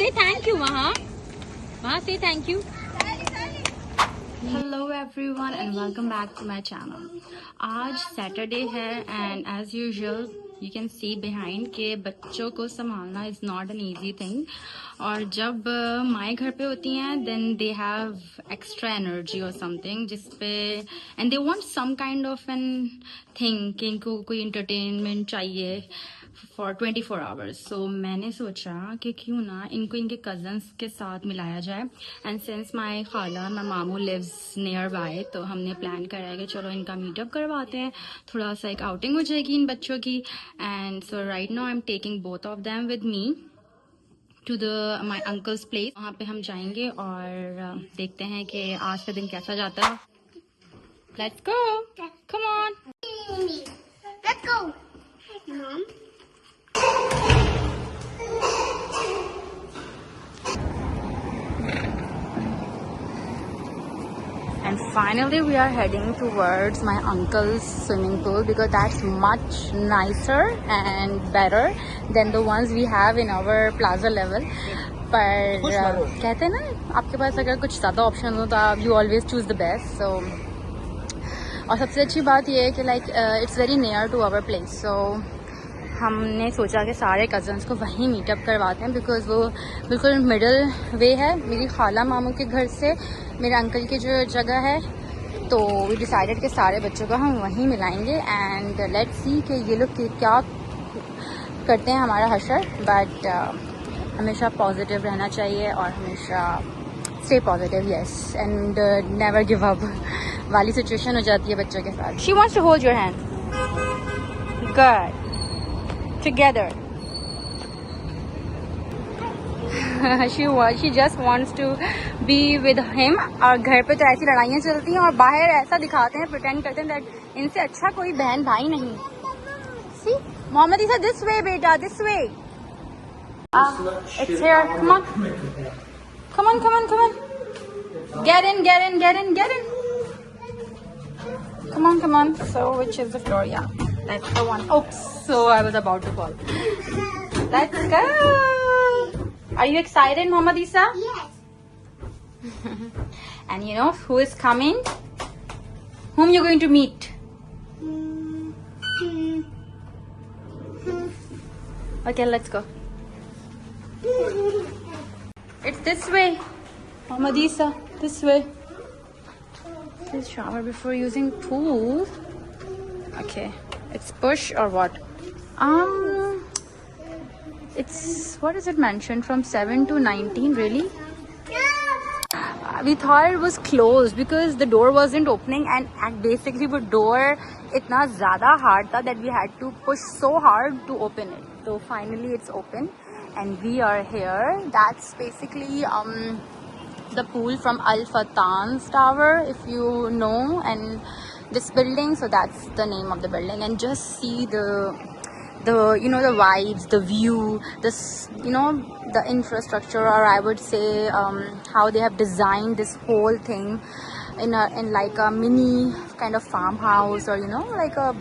Say thank you, Maha. Maha, say thank you. Hello everyone and welcome back to my channel. आज Saturday है and as usual you can see behind के बच्चों को संभालना is not an easy thing. और जब माएँ घर पे होती हैं then they have extra energy और समथिंग जिसपे and they want some kind of an thing कि इनको कोई इंटरटेनमेंट चाहिए फॉर 24 आवर्स। सो मैंने सोचा कि क्यों ना इनको इनके कजन्स के साथ मिलाया जाए एंड सिंस माई खाला माई मामू लिव्स नियर बाय तो हमने प्लान करा है कि चलो इनका मीटअप करवाते हैं, थोड़ा सा एक आउटिंग हो जाएगी इन बच्चों की। And so right now I am taking both of them with me to the my uncle's place. वहाँ पे हम जाएंगे और देखते हैं कि आज का दिन कैसा जाता है। Let's go, come on, Let's go. Mom. and finally we are heading towards my uncle's swimming pool because that's much nicer and better than the ones we have in our plaza level. पर कहते हैं ना आपके पास अगर कुछ ज़्यादा option हो तो आप you always choose the best. So और सबसे अच्छी बात ये है कि like it's very near to our place. So हमने सोचा कि सारे कज़न्स को वहीं मीटअप करवाते हैं बिकॉज़ वो बिल्कुल मिडल वे है मेरी खाला मामू के घर से मेरे अंकल की जो जगह है। तो वी डिसाइडेड कि सारे बच्चों को हम वहीं मिलाएंगे एंड लेट्स सी कि ये लोग क्या करते हैं हमारा हशर। बट हमेशा पॉजिटिव रहना चाहिए और हमेशा stay positive, yes, and never give up वाली सिचुएशन हो जाती है बच्चों के साथ। She wants to hold your hand, good, together. she just wants to be with him। और घर पे तो ऐसी लड़ाइयाँ चलती हैं और बाहर ऐसा दिखाते हैं, प्रिटेंड करते हैं that इनसे अच्छा कोई बहन भाई नहीं। See, मोहम्मद इसा this way बेटा, this way। It's here, come on, come on, come on, come on, get in, get in, get in, get in, come on, come on। So which is the floor? Yeah, that's the one. Oops, so I was about to fall। Let's go। Are you excited, Mohammad Isa? Yes. And you know who is coming? Whom you're going to meet? Okay, let's go। It's this way, Mohammad Isa, this way। Please shower before using pool। Okay, it's push or what? It's, what is it mentioned, from 7 to 19, really? We thought it was closed because the door wasn't opening and basically the door itna zyada hard tha that we had to push so hard to open it. So finally it's open and we are here. That's basically the pool from Al Fatan's tower, if you know, and this building, so that's the name of the building. And just see the you know the vibes, the view, this, you know, the infrastructure, or I would say how they have designed this whole thing in like a mini kind of farmhouse, or you know, like a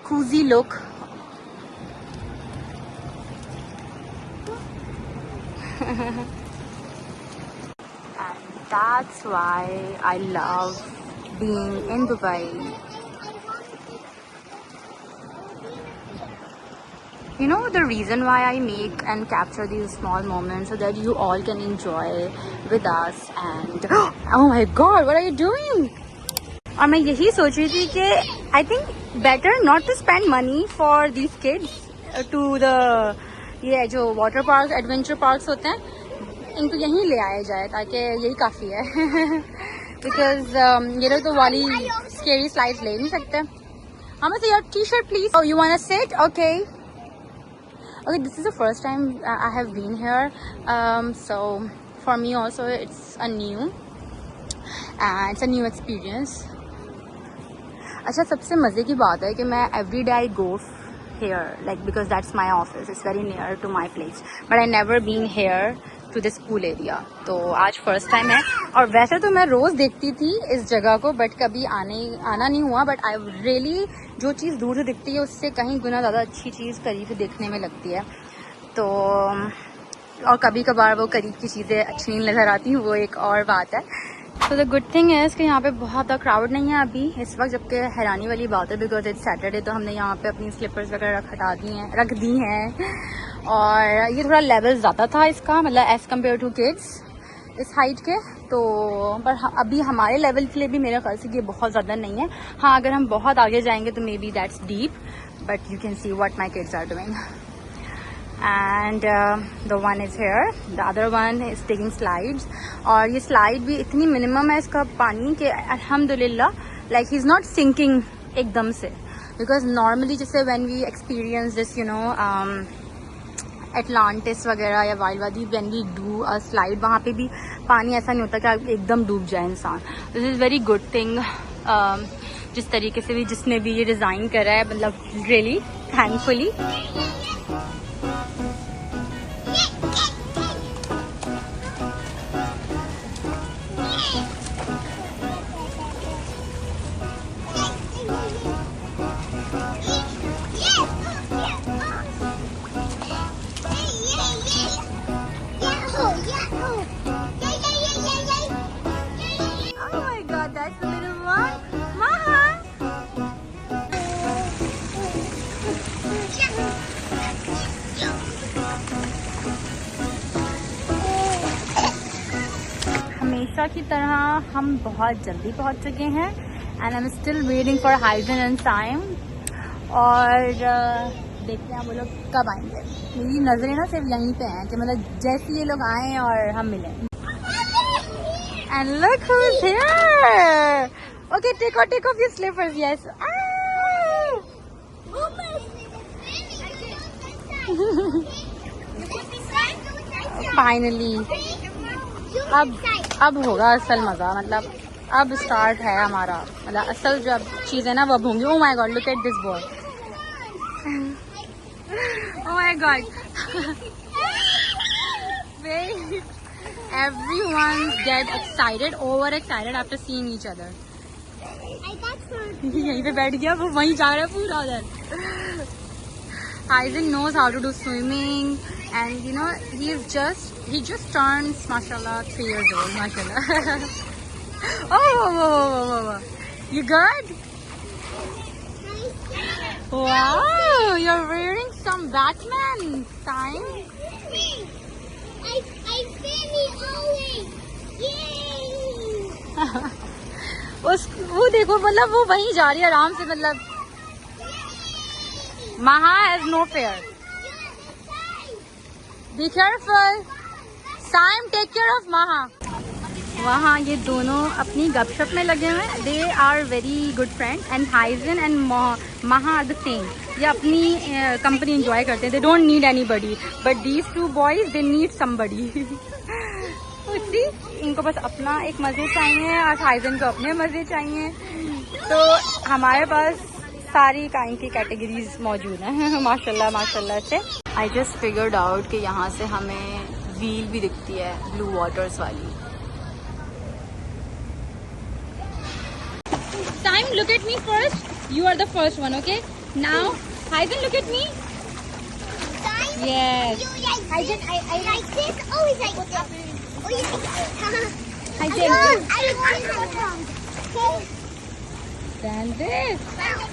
cozy look। And that's why I love being in Dubai। You know the reason why I make and capture these small moments so that you all can enjoy with us and oh my god, what are you doing? और मैं यही सोच रही थी कि I think better not to spend money for these kids to the ये जो water park, adventure parks होते हैं, इनको यहीं ले आया जाए ताकि यही काफ़ी है। बिकॉज ये लोग तो वाली स्केरी स्लाइड्स ले नहीं सकते। हमें से your T shirt please. Oh, you wanna sit? Okay, this is the first time I have been here, so for me also it's a new experience। अच्छा, सबसे मज़े की बात है कि मैं every day I go here, like because that's my office, it's very near to my place, but I never been here to this pool area। तो आज फर्स्ट टाइम है। और वैसे तो मैं रोज़ देखती थी इस जगह को, बट कभी आना नहीं हुआ। बट आई रियली, जो चीज़ दूर से दिखती है उससे कहीं गुना ज़्यादा अच्छी चीज़ करीब से देखने में लगती है। तो और कभी कभार वो करीब की चीज़ें अच्छी नहीं नज़र आती, वो एक और बात है। तो द गुड थिंग है कि यहाँ पे बहुत ज़्यादा क्राउड नहीं है अभी इस वक्त, जबकि हैरानी वाली बात है बिकॉज इट्स सैटरडे। तो हमने यहाँ पे अपनी स्लीपर्स वगैरह रख दी हैं और ये थोड़ा लेवल ज़्यादा था इसका, मतलब एज़ कम्पेयर टू किड्स इस हाइट के। तो पर अभी हमारे लेवल के लिए भी मेरे ख्याल से ये बहुत ज़्यादा नहीं है। हाँ, अगर हम बहुत आगे जाएंगे तो maybe that's deep, but you can see what my kids are doing. And the one is here, the other one is taking slides. और ये स्लाइड भी इतनी मिनिमम है इसका पानी के अल्हम्दुलिल्लाह like he is not sinking एकदम से, बिकॉज नॉर्मली जैसे when we experience this you know Atlantis वगैरह या Wild Wadi, when we do a slide, वहाँ पे भी पानी ऐसा नहीं होता कि आप एकदम डूब जाए इंसान। This is very good thing. जिस तरीके से भी जिसने भी ये डिज़ाइन करा है, मतलब रियली थैंकफुली। हमेशा की तरह हम बहुत जल्दी पहुंच चुके हैं and I am still waiting for Huygens and time. और देखते हैं वो लोग कब आएंगे। मेरी नज़रें ना सिर्फ यहीं पे हैं कि मतलब जैसे ये लोग आए और हम मिलें। And look who's here. Okay, take off your slippers. Yes, finally अब होगा असल मज़ा, मतलब अब स्टार्ट है हमारा, मतलब असल जब चीज़ें ना वो अब होंगी। Oh my God, look at this boy. Oh my God, everyone get excited, over excited after seeing each other. यहीं पे बैठ गया, वो वहीं जा रहा है पूरा उधर। Hyzen knows how to do swimming, and you know he just turns mashallah 3 years old, mashallah. Oh, you good? Wow, you're wearing some Batman time. I see me always. Yay! वो देखो, मतलब वो वहीं जा रही है आराम से, मतलब Maha has no fear. Be careful. Sam, take care of Maha. वहाँ ये दोनों अपनी गपशप में लगे हुए हैं। They are very good friends and Hyzen and Maha are the same. ये अपनी कंपनी enjoy करते हैं। They don't need anybody. But these two boys, they need somebody. See, इनको बस अपना एक मज़े चाहिए और Hyzen को अपने मज़े चाहिए। तो हमारे पास सारी काइंड की कैटेगरीज मौजूद हैं माशाल्लाह माशाल्लाह से। आई जस्ट फिगर्ड आउट कि यहाँ से हमें व्हील भी दिखती है ब्लू वाटर्स वाली। Time, look at me first. You are the first one, okay? Now, Hyzen, look at me. Time? Yes. You like Hyzen, I like this. Always like this. Oh, you like Hyzen. I want to go wrong. Okay? Stand this.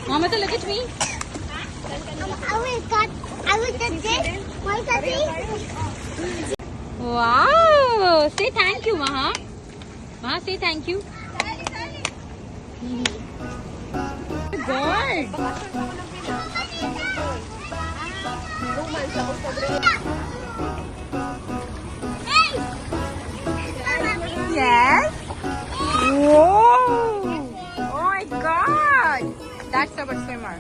Mama, so look at me. I looked at this. Why is that this? Wow. Say thank you, Maha. Maha, say thank you. Good. Yes. Whoa. Oh my God. That's a good swimmer.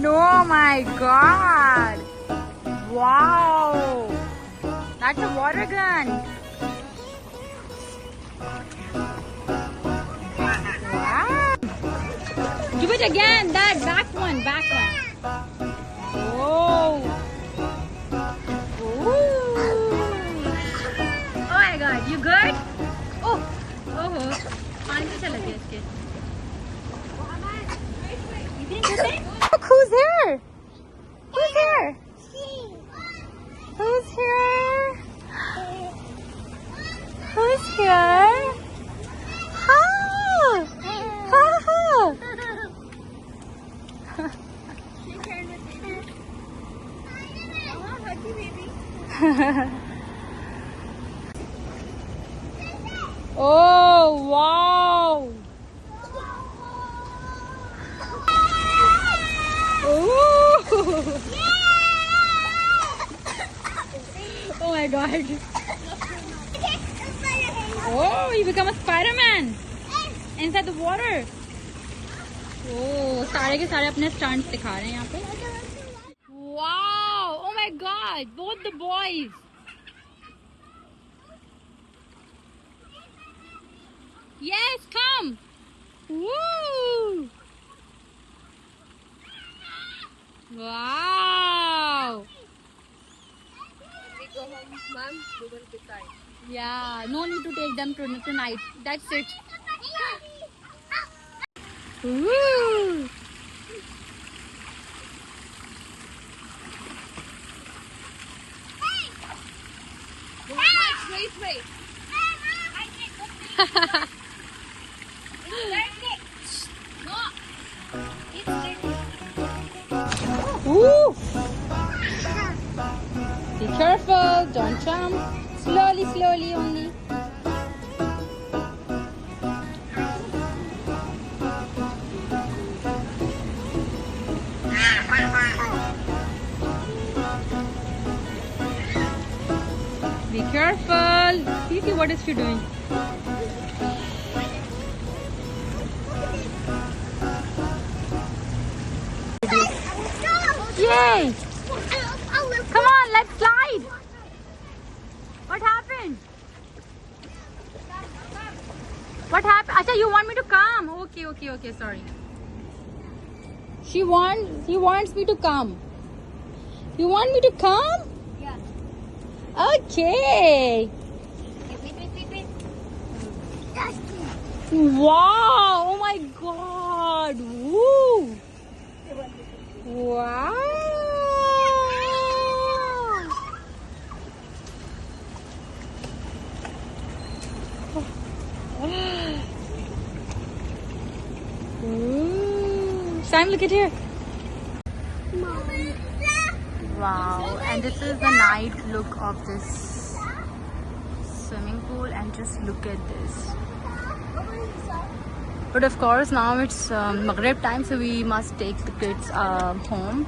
No, my God. Wow. That's a water gun. Wow. Give it again. That back one. Back one. Oh. Ooh. Oh my God. You good? Oh. Oh. पानी से चला गया इसके। Look who's here. Who's here? Oh, wow. Ooh. Oh my god. Oh, you become a Spider-Man inside the water. Oh, सारे के सारे अपने stunts दिखा रहे हैं यहाँ पे. Wow. Oh my god. Both the boys. Yes, come. Woo. Wow. We go home, Mom. We will decide. Yeah, no need to take them tonight. That's it. Woo. Wait. Ooh. Be careful, don't jump. Slowly only. Be careful. See, what is she doing? Yay! Come on, let's slide. What happened? What happened? Acha, you want me to come? Okay, sorry. He wants me to come. You want me to come? Yeah. Okay. Wait. Wow! Oh my god! Woo! Wow! Ooh. Sam, look at here. Wow, and this is the night look of this swimming pool, and just look at this. But of course now it's Maghrib time, so we must take the kids home.